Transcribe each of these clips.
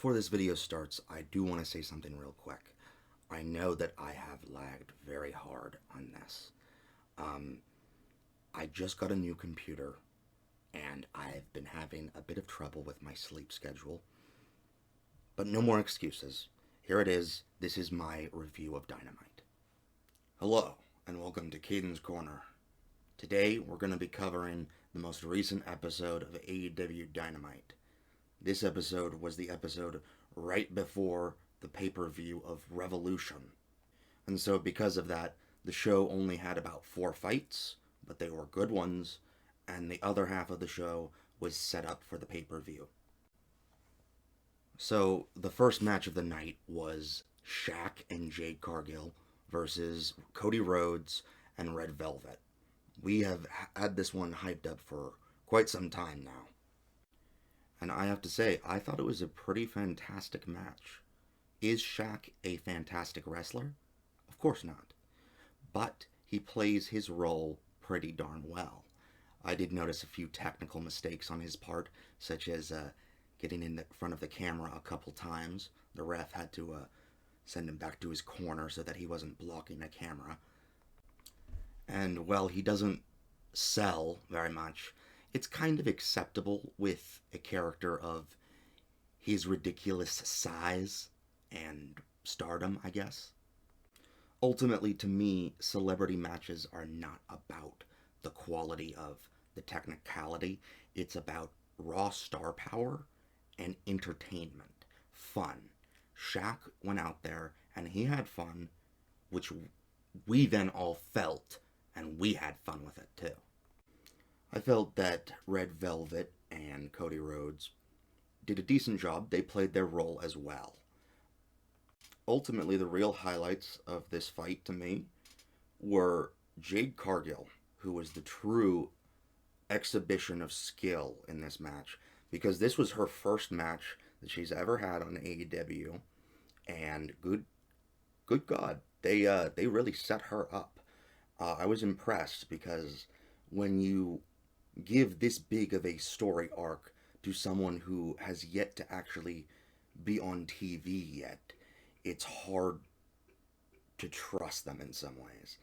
Before this video starts, I do want to say something real quick. I know that I have lagged very hard on this. I just got a new computer, and I've been having a bit of trouble with my sleep schedule. But no more excuses. Here it is. This is my review of Dynamite. Hello, and welcome to Caden's Corner. Today, we're going to be covering the most recent episode of AEW Dynamite. This episode was the episode right before the pay-per-view of Revolution. And so because of that, the show only had about 4 fights, but they were good ones, and the other half of the show was set up for the pay-per-view. So the first match of the night was Shaq and Jade Cargill versus Cody Rhodes and Red Velvet. We have had this one hyped up for quite some time now. And I have to say, I thought it was a pretty fantastic match. Is Shaq a fantastic wrestler? Of course not. But he plays his role pretty darn well. I did notice a few technical mistakes on his part, such as getting in the front of the camera a couple times. The ref had to send him back to his corner so that he wasn't blocking a camera. And while he doesn't sell very much, it's kind of acceptable with a character of his ridiculous size and stardom, I guess. Ultimately, to me, celebrity matches are not about the quality of the technicality. It's about raw star power and entertainment, fun. Shaq went out there and he had fun, which we then all felt, and we had fun with it too. I felt that Red Velvet and Cody Rhodes did a decent job. They played their role as well. Ultimately, the real highlights of this fight to me were Jade Cargill, who was the true exhibition of skill in this match, because this was her first match that she's ever had on AEW, and good God, they really set her up. I was impressed because when you give this big of a story arc to someone who has yet to actually be on TV yet, it's hard to trust them in some ways.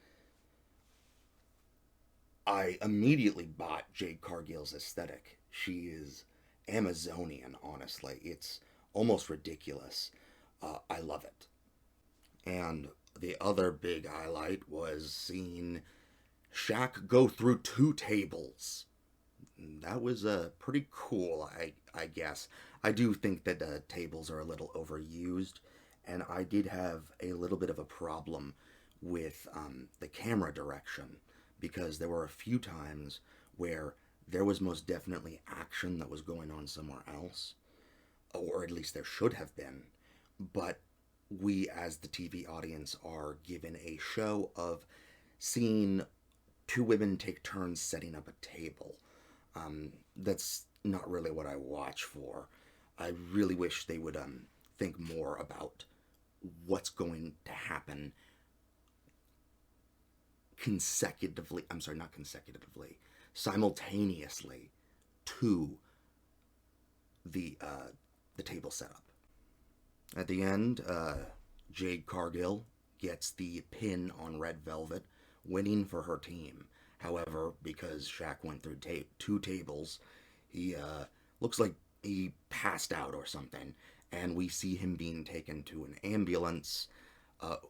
I immediately bought Jade Cargill's aesthetic. She is Amazonian, honestly. It's almost ridiculous. I love it. And the other big highlight was seeing Shaq go through 2 tables. That was pretty cool, I guess. I do think that tables are a little overused, and I did have a little bit of a problem with the camera direction, because there were a few times where there was most definitely action that was going on somewhere else, or at least there should have been, but we as the TV audience are given a show of seeing 2 women take turns setting up a table. That's not really what I watch for. I really wish they would think more about what's going to happen simultaneously to the table setup. At the end, Jade Cargill gets the pin on Red Velvet, winning for her team. However, because Shaq went through 2 tables, he looks like he passed out or something, and we see him being taken to an ambulance,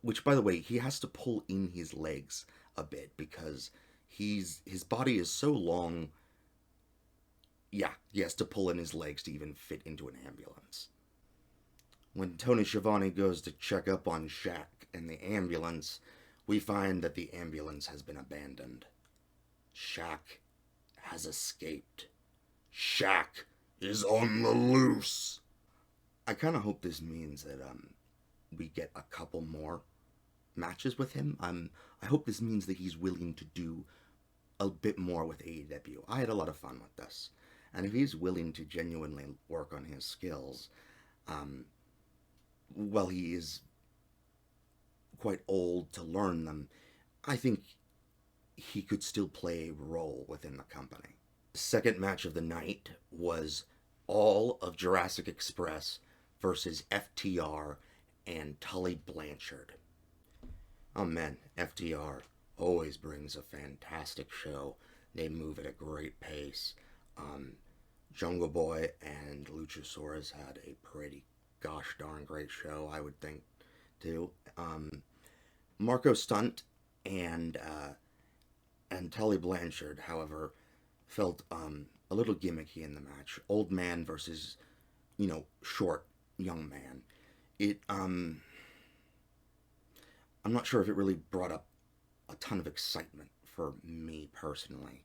which, by the way, he has to pull in his legs a bit because his body is so long. Yeah, he has to pull in his legs to even fit into an ambulance. When Tony Schiavone goes to check up on Shaq in the ambulance, we find that the ambulance has been abandoned. Shaq has escaped. Shaq is on the loose. I kind of hope this means that we get a couple more matches with him. I hope this means that he's willing to do a bit more with AEW. I had a lot of fun with this. And if he's willing to genuinely work on his skills, well, he is quite old to learn them, I think he could still play a role within the company. The second match of the night was all of Jurassic Express versus FTR and Tully Blanchard. Oh man, FTR always brings a fantastic show. They move at a great pace. Jungle Boy and Luchasaurus had a pretty gosh darn great show, I would think, too. Marco Stunt and Tully Blanchard, however, felt a little gimmicky in the match. Old man versus, short young man. I'm not sure if it really brought up a ton of excitement for me personally.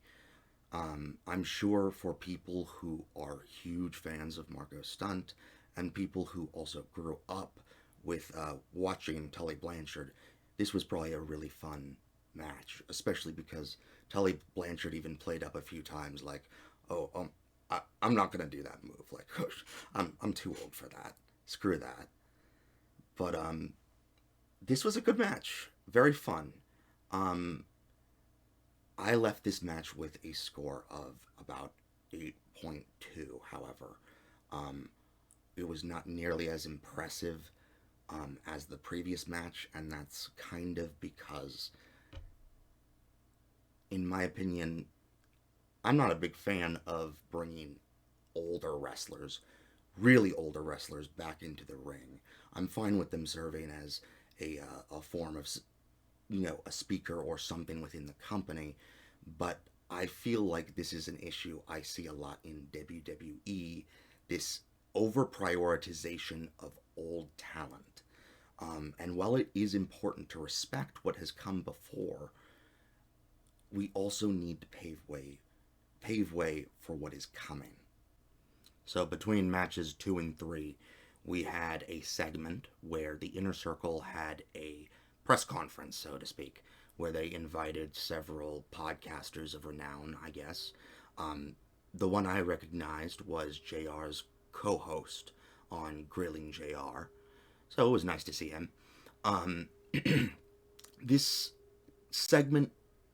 I'm sure for people who are huge fans of Marco Stunt and people who also grew up with watching Tully Blanchard, this was probably a really fun match, especially because Tully Blanchard even played up a few times like, I'm not gonna do that move. Like, I'm too old for that. Screw that. But this was a good match. Very fun. I left this match with a score of about 8.2, however. It was not nearly as impressive as the previous match, and that's kind of because, in my opinion, I'm not a big fan of bringing older wrestlers, really older wrestlers, back into the ring. I'm fine with them serving as a form of, a speaker or something within the company, but I feel like this is an issue I see a lot in WWE, this over-prioritization of old talent. And while it is important to respect what has come before, we also need to pave way for what is coming. So between matches 2 and 3, we had a segment where the Inner Circle had a press conference, so to speak, where they invited several podcasters of renown, I guess. The one I recognized was JR's co-host on Grilling JR, so it was nice to see him. This segment,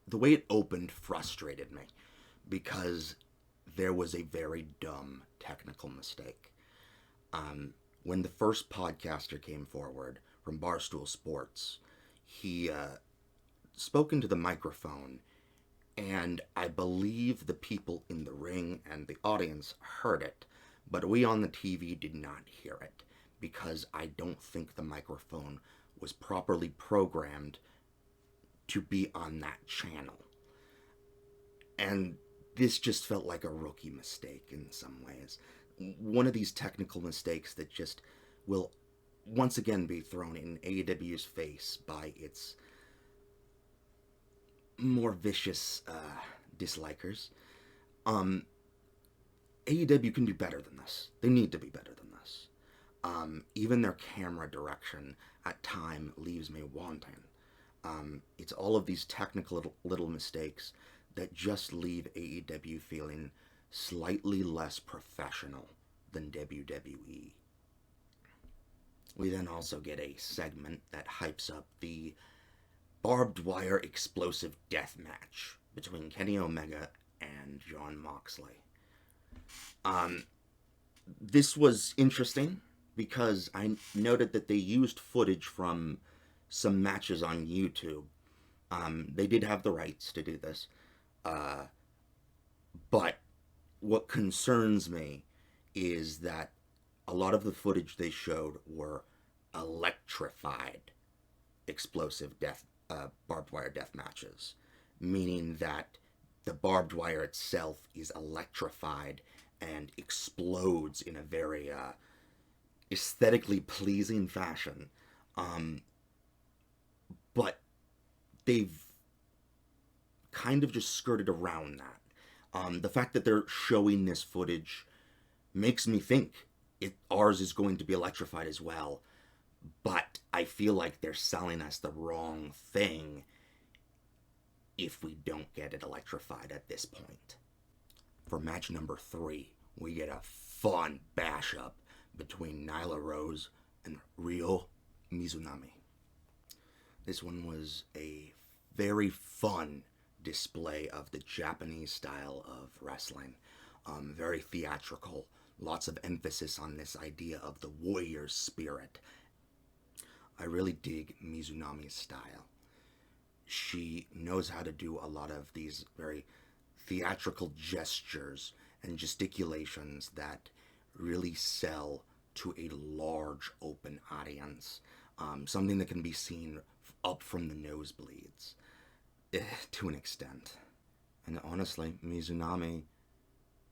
the way it opened, frustrated me because there was a very dumb technical mistake. When the first podcaster came forward from Barstool Sports, he spoke into the microphone, and I believe the people in the ring and the audience heard it, but we on the TV did not hear it because I don't think the microphone was properly programmed to be on that channel. And this just felt like a rookie mistake in some ways. One of these technical mistakes that just will once again be thrown in AEW's face by its more vicious dislikers. AEW can do better than this. They need to be better than this. Even their camera direction at time leaves me wanting. It's all of these technical little mistakes that just leave AEW feeling slightly less professional than WWE. We then also get a segment that hypes up the barbed wire explosive death match between Kenny Omega and Jon Moxley. This was interesting because I noted that they used footage from some matches on YouTube. They did have the rights to do this. But what concerns me is that a lot of the footage they showed were electrified explosive death, barbed wire death matches, meaning that the barbed wire itself is electrified and explodes in a very aesthetically pleasing fashion. But they've kind of just skirted around that. The fact that they're showing this footage makes me think ours is going to be electrified as well, but I feel like they're selling us the wrong thing if we don't get it electrified at this point. For match number 3, we get a fun bash-up between Nyla Rose and Ryo Mizunami. This one was a very fun display of the Japanese style of wrestling. Very theatrical. Lots of emphasis on this idea of the warrior spirit. I really dig Mizunami's style. She knows how to do a lot of these very theatrical gestures and gesticulations that really sell to a large open audience. Something that can be seen up from the nosebleeds, to an extent. And honestly, Mizunami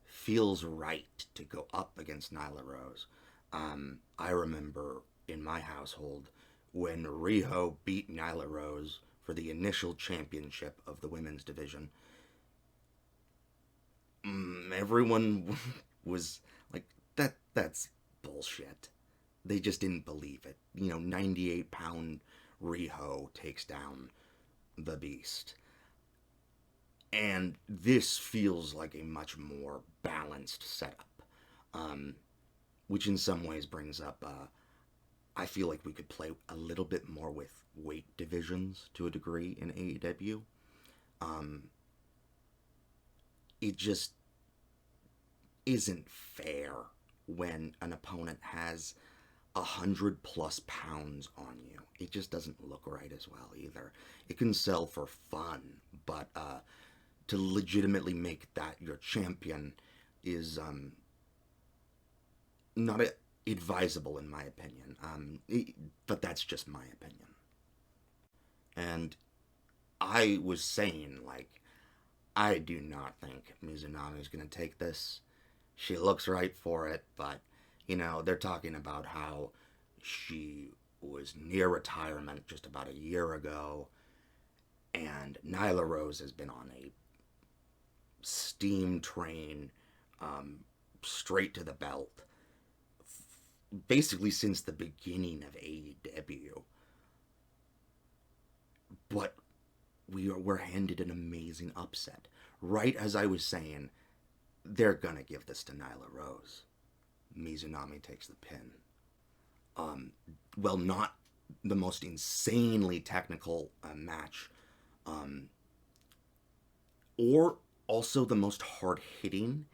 feels right to go up against Nyla Rose. I remember in my household when Riho beat Nyla Rose for the initial championship of the women's division. Everyone was like, that's bullshit. They just didn't believe it. 98-pound Riho takes down the beast. And this feels like a much more balanced setup, which in some ways brings up, I feel like we could play a little bit more with weight divisions to a degree in AEW. It just isn't fair when an opponent has 100+ pounds on you. It just doesn't look right as well either. It can sell for fun, but to legitimately make that your champion is not advisable in my opinion. But that's just my opinion. And I was saying, like, I do not think Mizunami is going to take this. She looks right for it, but, they're talking about how she was near retirement just about a year ago, and Nyla Rose has been on a steam train, straight to the belt, basically since the beginning of AEW. But we're handed an amazing upset. Right as I was saying, they're gonna give this to Nyla Rose. Mizunami takes the pin. Well, not the most insanely technical match, or also the most hard-hitting.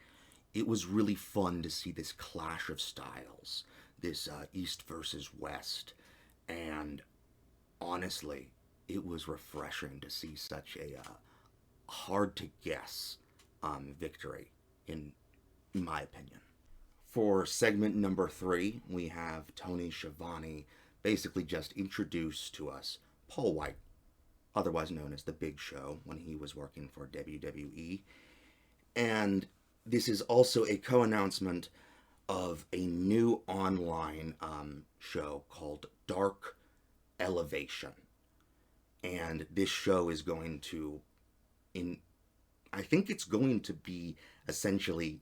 It was really fun to see this clash of styles, this East versus West, and honestly, it was refreshing to see such a hard-to-guess victory, in my opinion. For segment number 3, we have Tony Schiavone basically just introduce to us Paul White, otherwise known as The Big Show, when he was working for WWE. And this is also a co-announcement of a new online show called Dark Elevation. And this show is going to, I think it's going to be essentially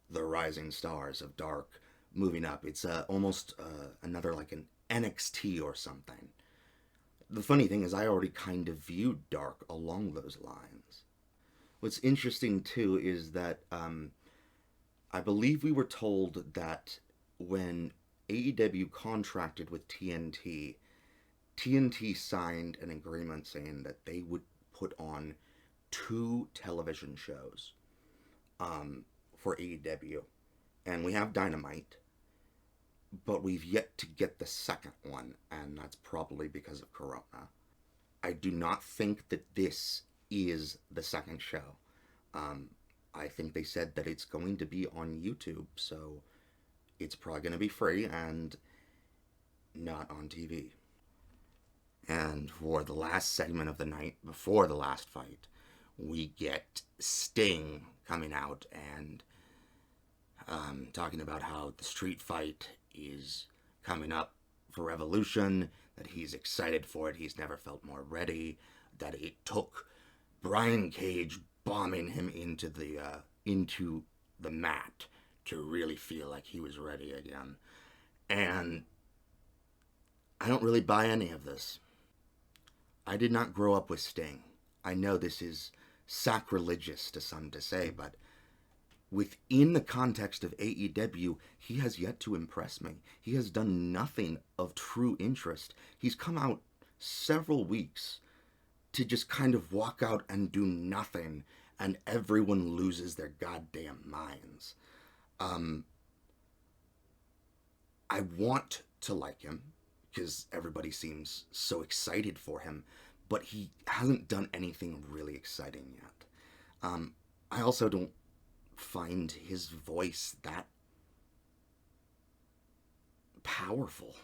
the rising stars of Dark moving up. It's almost another, like an NXT or something. The funny thing is, I already kind of viewed Dark along those lines. What's interesting, too, is that I believe we were told that when AEW contracted with TNT, TNT signed an agreement saying that they would put on 2 television shows for AEW. And we have Dynamite, but we've yet to get the second one, and that's probably because of Corona. I do not think that this is the second show. I think they said that it's going to be on YouTube, so it's probably going to be free and not on TV. And for the last segment of the night, before the last fight, we get Sting coming out and talking about how the street fight is coming up for Revolution, that he's excited for it, he's never felt more ready, that it took Brian Cage bombing him into the mat to really feel like he was ready again. And I don't really buy any of this. I did not grow up with Sting. I know this is sacrilegious to some to say, but within the context of AEW, he has yet to impress me. He has done nothing of true interest. He's come out several weeks to just kind of walk out and do nothing, and everyone loses their goddamn minds. Um, I want to like him because everybody seems so excited for him, but he hasn't done anything really exciting yet. Um, I also don't find his voice that powerful.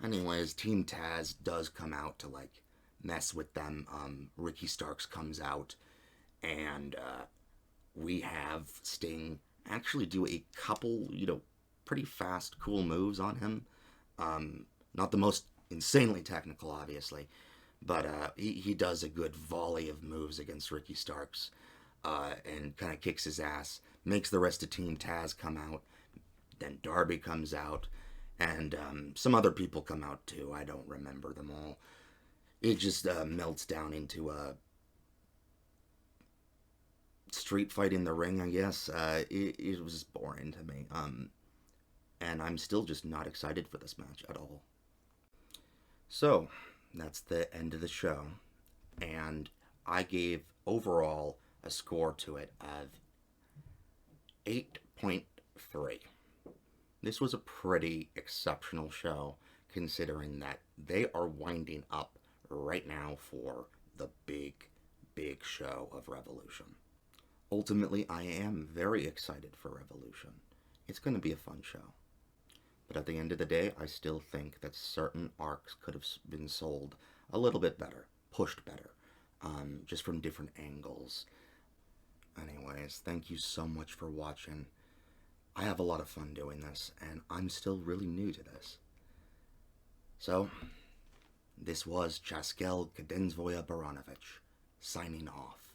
Anyways, Team Taz does come out to like mess with them. Ricky Starks comes out, and we have Sting actually do a couple, pretty fast, cool moves on him. Not the most insanely technical, obviously, but he does a good volley of moves against Ricky Starks, and kind of kicks his ass. Makes the rest of Team Taz come out. Then Darby comes out, and some other people come out too. I don't remember them all. It just melts down into a street fight in the ring, I guess. It was boring to me. And I'm still just not excited for this match at all. So, that's the end of the show. And I gave overall a score to it of 8.3. This was a pretty exceptional show, considering that they are winding up right now for the big show of Revolution. Ultimately, I am very excited for Revolution. It's going to be a fun show. But at the end of the day, I still think that certain arcs could have been sold a little bit better, pushed better, just from different angles. Anyways, thank you so much for watching. I have a lot of fun doing this, and I'm still really new to this. So, this was Chaskel Kadenzvoya Baranovich, signing off.